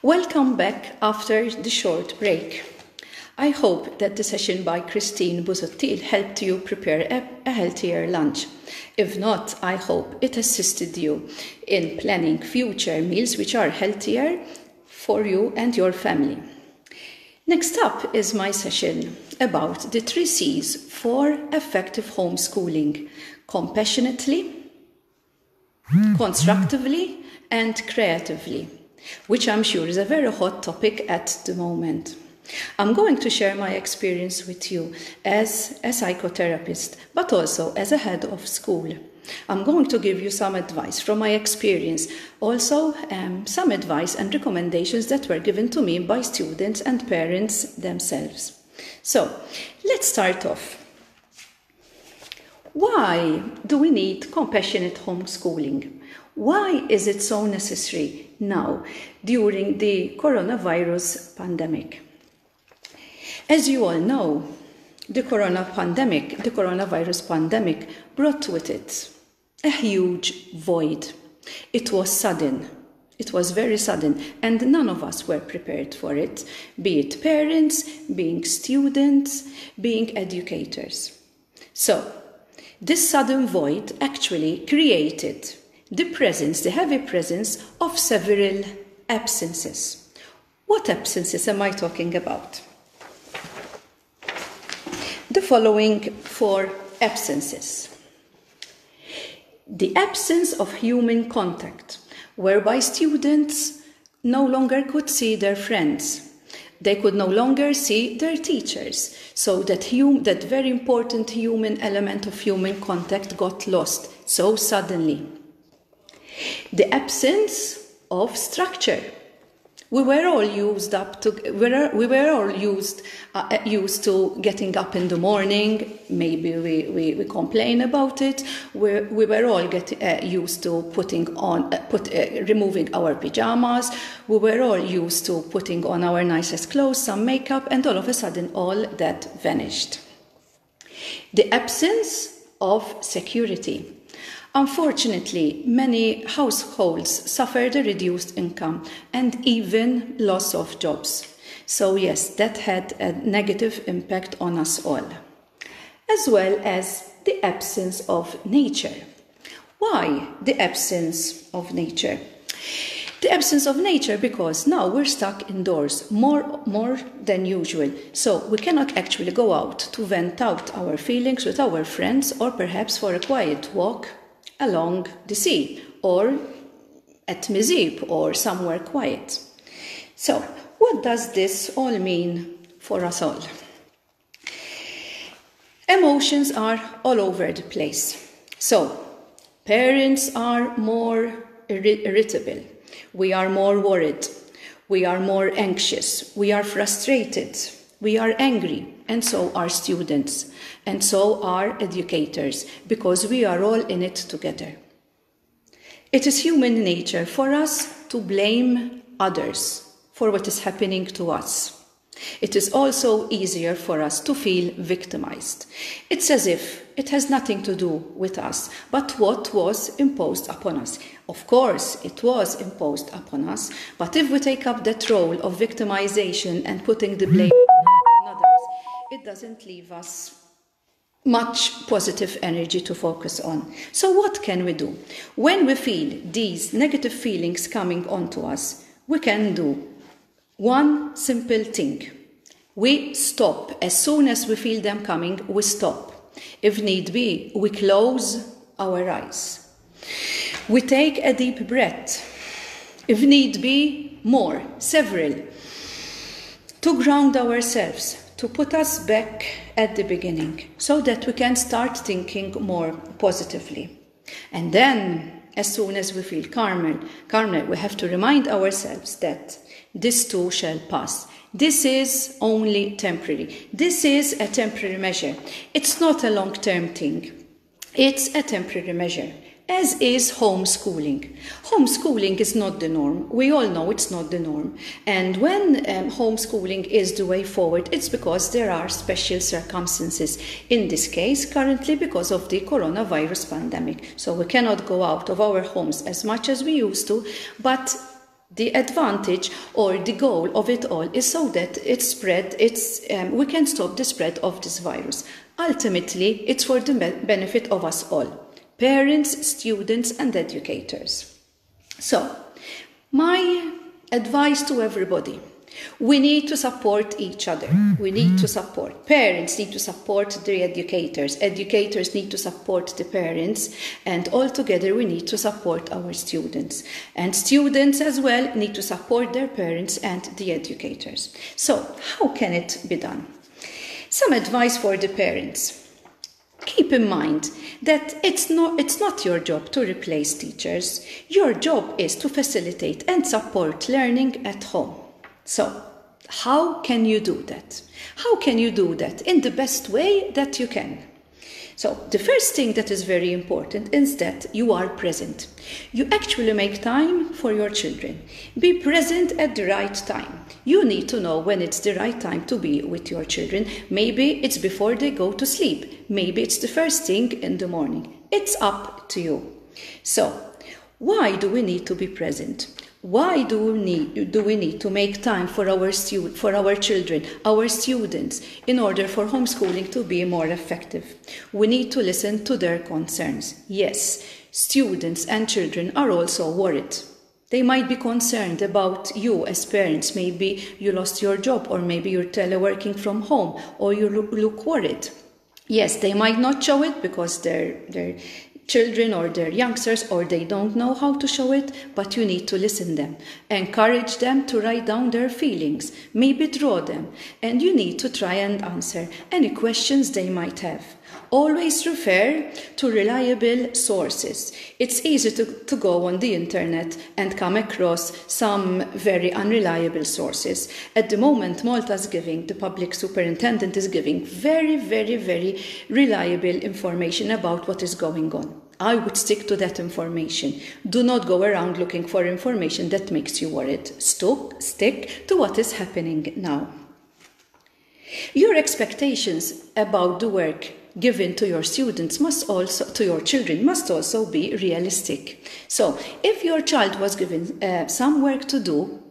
Welcome back after the short break. I hope that the session by Christine Busuttil helped you prepare a healthier lunch. If not, I hope it assisted you in planning future meals which are healthier for you and your family. Next up is my session about the 3 C's for effective homeschooling: compassionately, constructively, and creatively, which I'm sure is a very hot topic at the moment. I'm going to share my experience with you as a psychotherapist, but also as a head of school. I'm going to give you some advice from my experience, also some advice and recommendations that were given to me by students and parents themselves. So, let's start off. Why do we need compassionate homeschooling? Why is it so necessary now, during the coronavirus pandemic? As you all know, the coronavirus pandemic brought with it a huge void. It was sudden. It was very sudden, and none of us were prepared for it, be it parents, being students, being educators. So, this sudden void actually created the heavy presence of several absences. What absences am I talking about? The following 4 absences. The absence of human contact, whereby students no longer could see their friends. They could no longer see their teachers. So that very important human element of human contact got lost so suddenly. The absence of structure. We were all used to getting up in the morning. Maybe we complain about it. We were all used to removing our pajamas. We were all used to putting on our nicest clothes, some makeup, and all of a sudden all that vanished. The absence of security. Unfortunately, many households suffered a reduced income and even loss of jobs. So yes, that had a negative impact on us all. As well as the absence of nature. Why the absence of nature? The absence of nature because now we're stuck indoors more than usual. So we cannot actually go out to vent out our feelings with our friends, or perhaps for a quiet walk along the sea, or at Mizib, or somewhere quiet. So, what does this all mean for us all? Emotions are all over the place. So, parents are more irritable. We are more worried. We are more anxious. We are frustrated. We are angry. And so are students, and so are educators, because we are all in it together. It is human nature for us to blame others for what is happening to us. It is also easier for us to feel victimized. It's as if it has nothing to do with us, but what was imposed upon us. Of course, it was imposed upon us, but if we take up that role of victimization and putting the blame on others, it doesn't leave us much positive energy to focus on. So what can we do? When we feel these negative feelings coming onto us, we can do one simple thing. We stop. As soon as we feel them coming, we stop. If need be, we close our eyes. We take a deep breath. If need be, more, several, to ground ourselves, to put us back at the beginning, so that we can start thinking more positively. And then, as soon as we feel calmer, we have to remind ourselves that this too shall pass. This is only temporary. This is a temporary measure. It's not a long-term thing. It's a temporary measure, as is homeschooling. Homeschooling is not the norm. We all know it's not the norm. And when homeschooling is the way forward, it's because there are special circumstances. In this case, currently because of the coronavirus pandemic. So we cannot go out of our homes as much as we used to, but The advantage or the goal of it all is so that we can stop the spread of this virus. Ultimately, it's for the benefit of us all, parents, students, and educators. So, my advice to everybody: we need to support each other. We need to support. Parents need to support the educators. Educators need to support the parents. And all together we need to support our students. And students as well need to support their parents and the educators. So how can it be done? Some advice for the parents. Keep in mind that it's not your job to replace teachers. Your job is to facilitate and support learning at home. So, how can you do that? How can you do that in the best way that you can? So, the first thing that is very important is that you are present. You actually make time for your children. Be present at the right time. You need to know when it's the right time to be with your children. Maybe it's before they go to sleep. Maybe it's the first thing in the morning. It's up to you. So, why do we need to be present? Why do we need to make time for our children, our students, in order for homeschooling to be more effective? We need to listen to their concerns. Yes, students and children are also worried. They might be concerned about you as parents. Maybe you lost your job, or maybe you're teleworking from home, or you look worried. Yes, they might not show it because they're children or their youngsters, or they don't know how to show it, but you need to listen to them. Encourage them to write down their feelings, maybe draw them, and you need to try and answer any questions they might have. Always refer to reliable sources. It's easy to go on the internet and come across some very unreliable sources. At the moment, the public superintendent is giving very, very, very reliable information about what is going on. I would stick to that information. Do not go around looking for information that makes you worried. Stick to what is happening now. Your expectations about the work given to your students to your children must also be realistic. So, if your child was given some work to do,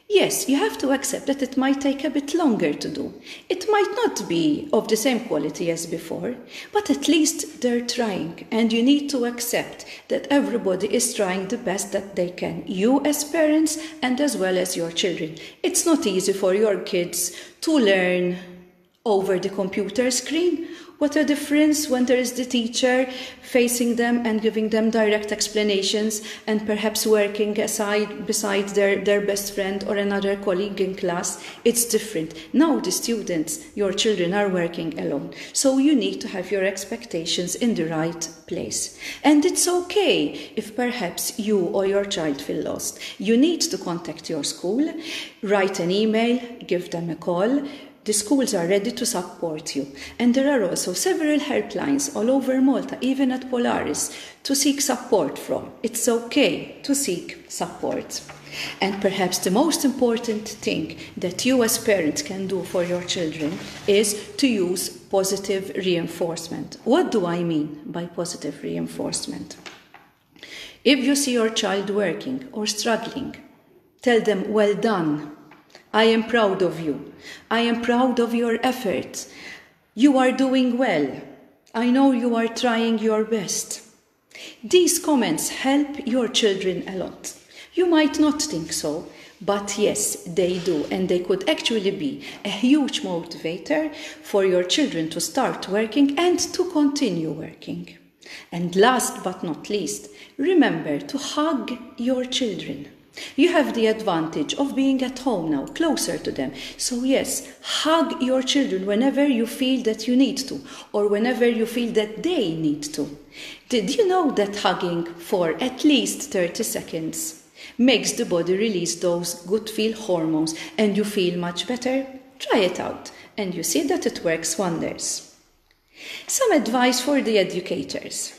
yes, you have to accept that it might take a bit longer to do. It might not be of the same quality as before, but at least they're trying, and you need to accept that everybody is trying the best that they can, you as parents and as well as your children. It's not easy for your kids to learn over the computer screen. What a difference when there is the teacher facing them and giving them direct explanations, and perhaps working beside their best friend or another colleague in class. It's different. Now the students, your children, are working alone. So you need to have your expectations in the right place. And it's okay if perhaps you or your child feel lost. You need to contact your school, write an email, give them a call. The schools are ready to support you. And there are also several helplines all over Malta, even at Polaris, to seek support from. It's okay to seek support. And perhaps the most important thing that you as parents can do for your children is to use positive reinforcement. What do I mean by positive reinforcement? If you see your child working or struggling, tell them, well done. I am proud of you. I am proud of your efforts. You are doing well. I know you are trying your best. These comments help your children a lot. You might not think so, but yes, they do, and they could actually be a huge motivator for your children to start working and to continue working. And last but not least, remember to hug your children. You have the advantage of being at home now, closer to them. So yes, hug your children whenever you feel that you need to, or whenever you feel that they need to. Did you know that hugging for at least 30 seconds makes the body release those good feel hormones and you feel much better? Try it out and you see that it works wonders. Some advice for the educators.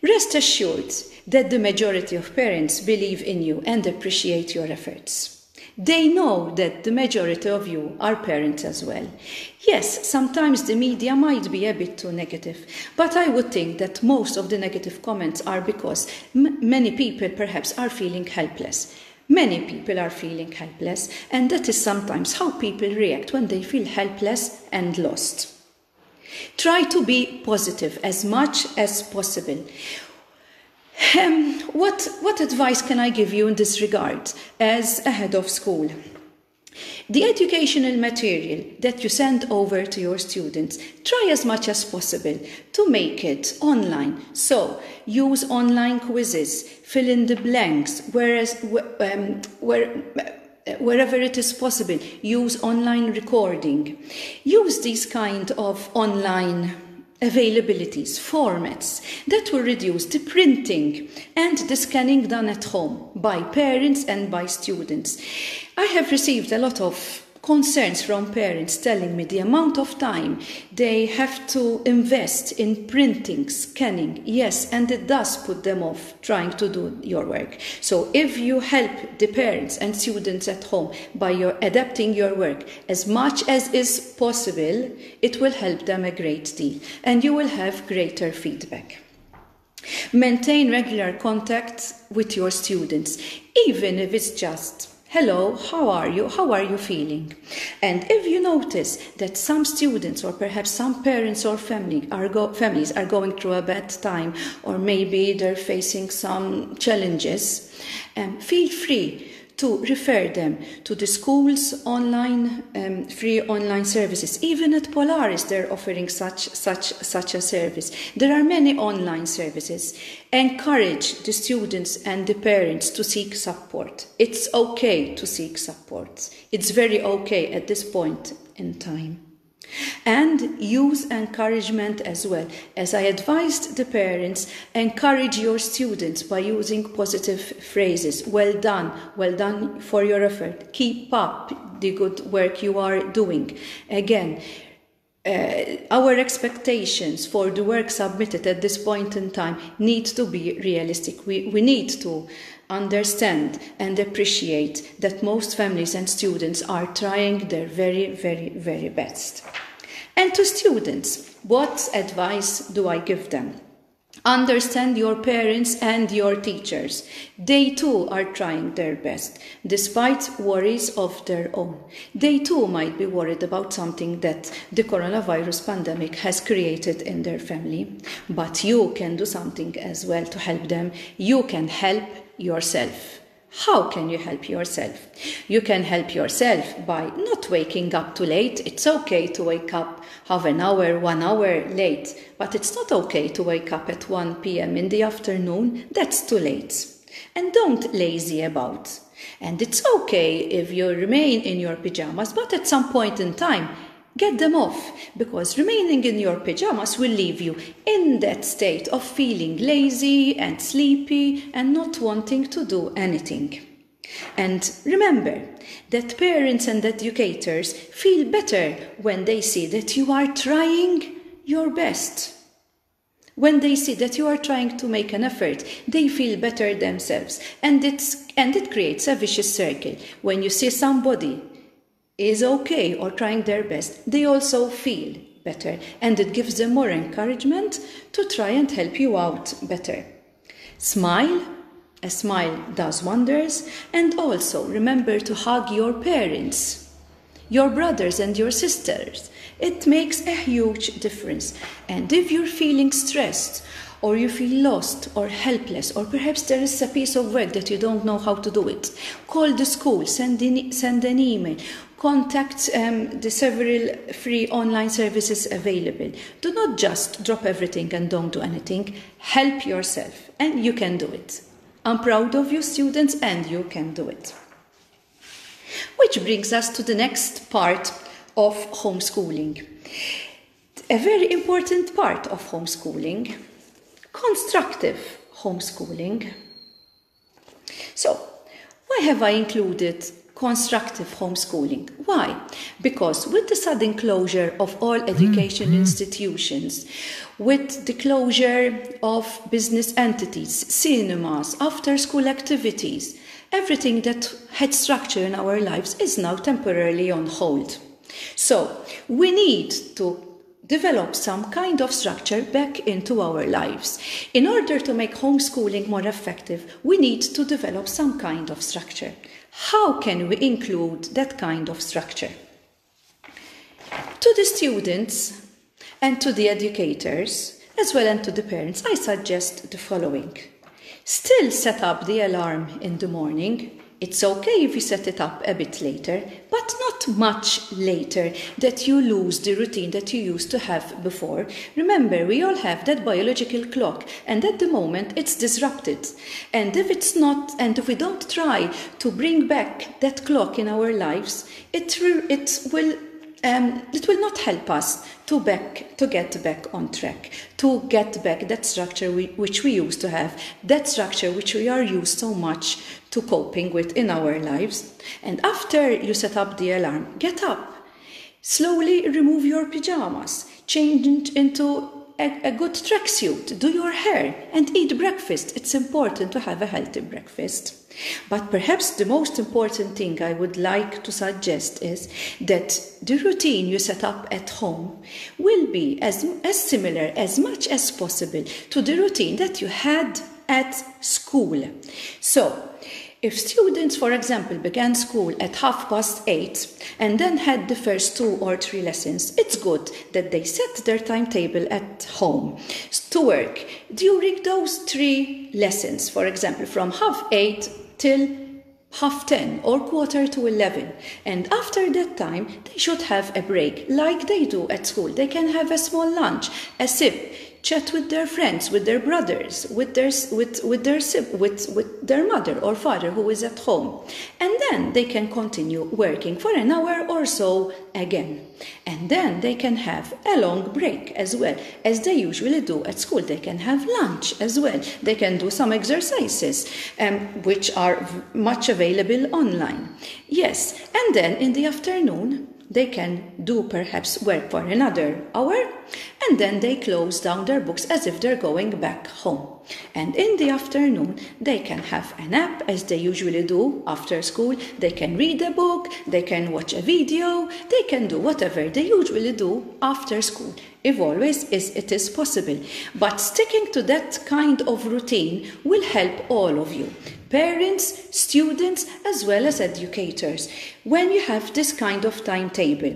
Rest assured that the majority of parents believe in you and appreciate your efforts. They know that the majority of you are parents as well. Yes, sometimes the media might be a bit too negative, but I would think that most of the negative comments are because many people perhaps are feeling helpless. Many people are feeling helpless, and that is sometimes how people react when they feel helpless and lost. Try to be positive as much as possible. What advice can I give you in this regard as a head of school? The educational material that you send over to your students, try as much as possible to make it online. So use online quizzes, fill in the blanks, wherever it is possible, use online recording. Use these kind of online availabilities, formats that will reduce the printing and the scanning done at home by parents and by students. I have received a lot of concerns from parents telling me the amount of time they have to invest in printing, scanning, yes, and it does put them off trying to do your work. So if you help the parents and students at home by adapting your work as much as is possible, it will help them a great deal and you will have greater feedback. Maintain regular contact with your students, even if it's just hello, how are you? How are you feeling? And if you notice that some students or perhaps some parents or families are going through a bad time, or maybe they're facing some challenges, feel free to refer them to the school's online free online services. Even at Polaris, they're offering such a service. There are many online services. Encourage the students and the parents to seek support. It's okay to seek support. It's very okay at this point in time. And use encouragement as well. As I advised the parents, encourage your students by using positive phrases. Well done for your effort. Keep up the good work you are doing. Again, our expectations for the work submitted at this point in time need to be realistic. We need to understand and appreciate that most families and students are trying their very, very, very best. And to students, what advice do I give them? Understand your parents and your teachers. They too are trying their best, despite worries of their own. They too might be worried about something that the coronavirus pandemic has created in their family. But you can do something as well to help them. You can help yourself. How can you help yourself? You can help yourself by not waking up too late. It's okay to wake up half an hour, 1 hour late, but it's not okay to wake up at 1 p.m. in the afternoon. That's too late. And don't lazy about. And it's okay if you remain in your pajamas, but at some point in time, get them off, because remaining in your pajamas will leave you in that state of feeling lazy and sleepy and not wanting to do anything. And remember that parents and educators feel better when they see that you are trying your best. When they see that you are trying to make an effort, they feel better themselves. And it creates a vicious circle. When you see somebody is okay or trying their best, they also feel better, and it gives them more encouragement to try and help you out better. Smile. A smile does wonders. And also remember to hug your parents, your brothers and your sisters. It makes a huge difference. And if you're feeling stressed, or you feel lost or helpless, or perhaps there is a piece of work that you don't know how to do it, call the school, send an email, contact the several free online services available. Do not just drop everything and don't do anything. Help yourself, and you can do it. I'm proud of you, students, and you can do it. Which brings us to the next part of homeschooling. A very important part of homeschooling, constructive homeschooling. So, why have I included constructive homeschooling. Why? Because with the sudden closure of all education institutions, with the closure of business entities, cinemas, after-school activities, everything that had structure in our lives is now temporarily on hold. So we need to develop some kind of structure back into our lives. In order to make homeschooling more effective, we need to develop some kind of structure. How can we include that kind of structure? To the students and to the educators, as well as to the parents, I suggest the following. Still set up the alarm in the morning. It's okay if you set it up a bit later, but not much later that you lose the routine that you used to have before. Remember, we all have that biological clock, and at the moment it's disrupted. And if it's not, and if we don't try to bring back that clock in our lives, it will not help us to get back on track, to get back that structure which we used to have, that structure which we are used so much to coping with in our lives. And after you set up the alarm, get up, slowly remove your pajamas, change into a good tracksuit, do your hair and eat breakfast. It's important to have a healthy breakfast. But perhaps the most important thing I would like to suggest is that the routine you set up at home will be as similar as much as possible to the routine that you had at school. So, if students, for example, began school at 8:30 and then had the first 2 or 3 lessons, it's good that they set their timetable at home to work during those 3 lessons, for example, from 8:30 till 10:30 or 10:45. And after that time, they should have a break like they do at school. They can have a small lunch, a sip, chat with their friends, with their brothers, with their mother or father who is at home. And then they can continue working for an hour or so again. And then they can have a long break as well, as they usually do at school. They can have lunch as well. They can do some exercises, which are much available online. Yes, and then in the afternoon, they can do perhaps work for another hour, and then they close down their books as if they're going back home. And in the afternoon, they can have a nap as they usually do after school. They can read a book, they can watch a video, they can do whatever they usually do after school, if always it is possible. But sticking to that kind of routine will help all of you. Parents, students, as well as educators. When you have this kind of timetable,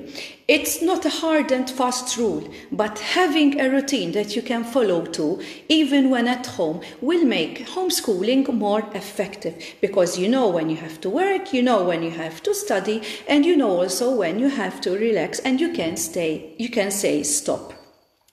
it's not a hard and fast rule, but having a routine that you can follow to, even when at home, will make homeschooling more effective, because you know when you have to work, you know when you have to study, and you know also when you have to relax, and you can say stop.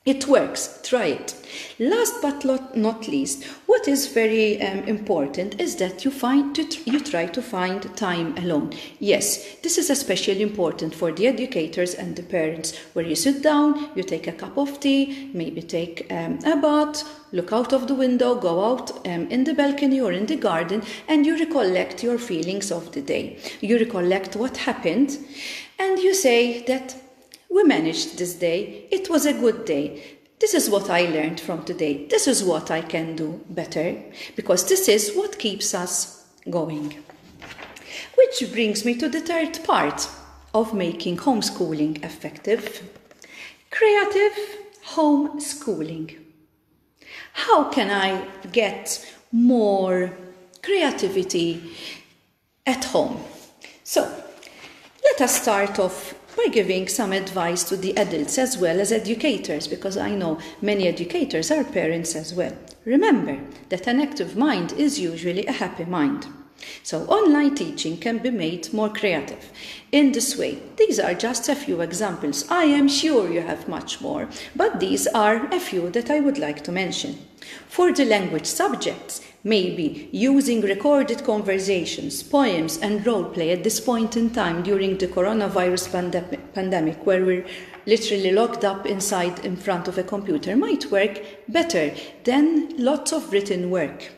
It works, try it. Last but not least, what is very important is that you try to find time alone. Yes, this is especially important for the educators and the parents, where you sit down, you take a cup of tea, maybe take a bath, look out of the window, go out in the balcony or in the garden, and you recollect your feelings of the day. You recollect what happened, and you say that we managed this day. It was a good day. This is what I learned from today. This is what I can do better, because this is what keeps us going. Which brings me to the third part of making homeschooling effective. Creative homeschooling. How can I get more creativity at home? So, let us start off by giving some advice to the adults as well as educators, because I know many educators are parents as well. Remember that an active mind is usually a happy mind. So online teaching can be made more creative in this way. These are just a few examples. I am sure you have much more, but these are a few that I would like to mention. For the language subjects, maybe using recorded conversations, poems and role play at this point in time during the coronavirus pandemic, where we're literally locked up inside in front of a computer, might work better than lots of written work.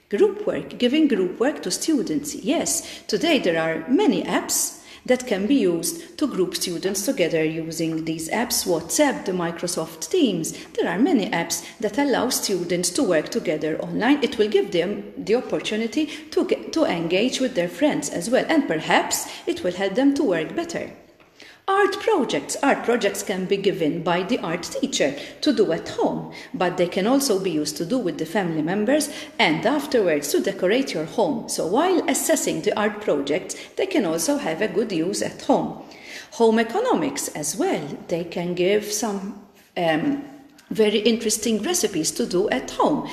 Group work, giving group work to students. Yes, today there are many apps that can be used to group students together using these apps, WhatsApp, the Microsoft Teams. There are many apps that allow students to work together online. It will give them the opportunity to engage with their friends as well, and perhaps it will help them to work better. Art projects can be given by the art teacher to do at home, but they can also be used to do with the family members and afterwards to decorate your home. So while assessing the art projects, they can also have a good use at home. Home economics as well, they can give some very interesting recipes to do at home,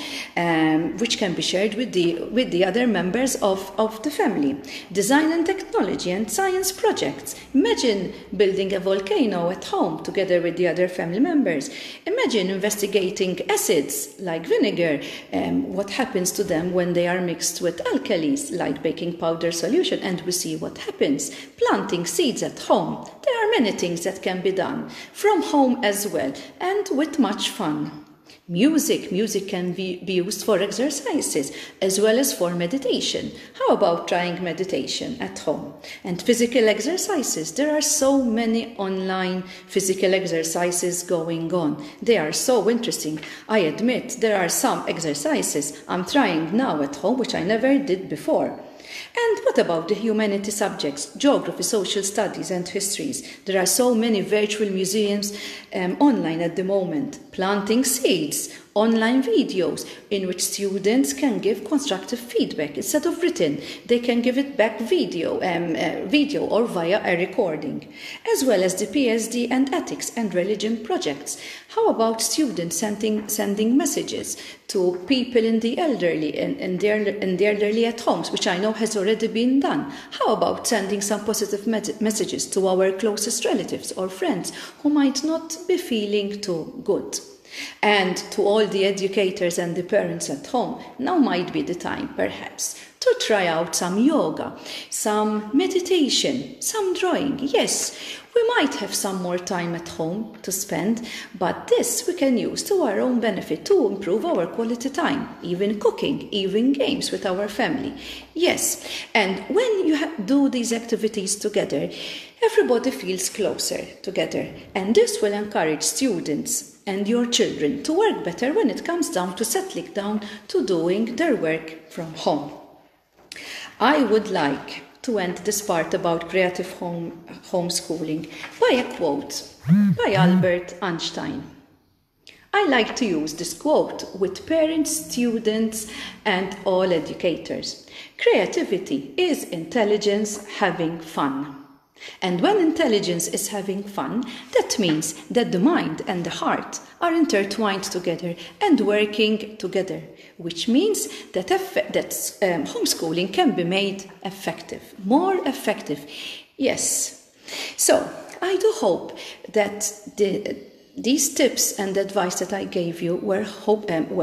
which can be shared with the other members of the family. Design and technology and science projects. Imagine building a volcano at home together with the other family members. Imagine investigating acids like vinegar, what happens to them when they are mixed with alkalis like baking powder solution, and we see what happens. Planting seeds at home. There are many things that can be done from home as well, and with much fun. Music can be used for exercises as well as for meditation. How about trying meditation at home? And physical exercises. There are so many online physical exercises going on. They are so interesting. I admit there are some exercises I'm trying now at home which I never did before. And what about the humanity subjects, geography, social studies and histories? There are so many virtual museums online at the moment. Planting seeds, online videos in which students can give constructive feedback instead of written. They can give it back video or via a recording, as well as the PSD and ethics and religion projects. How about students sending messages to people in the elderly and the elderly at homes, which I know has already been done? How about sending some positive messages to our closest relatives or friends who might not be feeling too good? And to all the educators and the parents at home, now might be the time, perhaps, to try out some yoga, some meditation, some drawing. Yes, we might have some more time at home to spend, but this we can use to our own benefit to improve our quality time, even cooking, even games with our family. Yes, and when you do these activities together, everybody feels closer together, and this will encourage students and your children to work better when it comes down to settling down to doing their work from home. I would like to end this part about creative homeschooling by a quote by Albert Einstein. I like to use this quote with parents, students, and all educators. Creativity is intelligence having fun. And when intelligence is having fun, that means that the mind and the heart are intertwined together and working together, which means that homeschooling can be made effective, more effective. Yes. So I do hope that these tips and advice that I gave you were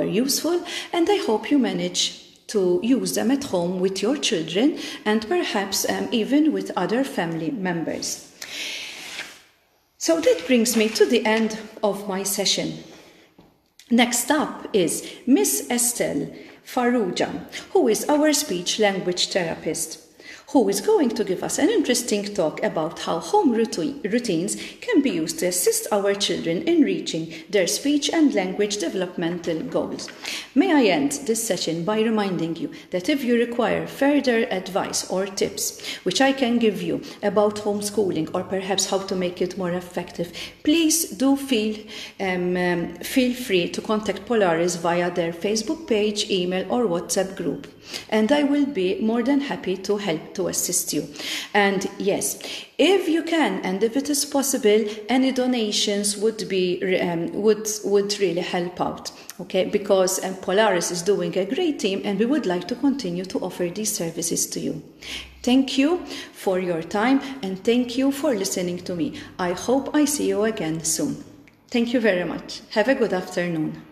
useful, and I hope you manage to use them at home with your children and perhaps even with other family members. So that brings me to the end of my session. Next up is Miss Estelle Farrugia, who is our speech language therapist, who is going to give us an interesting talk about how home routines can be used to assist our children in reaching their speech and language developmental goals. May I end this session by reminding you that if you require further advice or tips, which I can give you about homeschooling or perhaps how to make it more effective, please do feel free to contact Polaris via their Facebook page, email or WhatsApp group. And I will be more than happy to help to assist you. And yes, if you can and if it is possible, any donations would be would really help out. Okay, because Polaris is doing a great team and we would like to continue to offer these services to you. Thank you for your time and thank you for listening to me. I hope I see you again soon. Thank you very much. Have a good afternoon.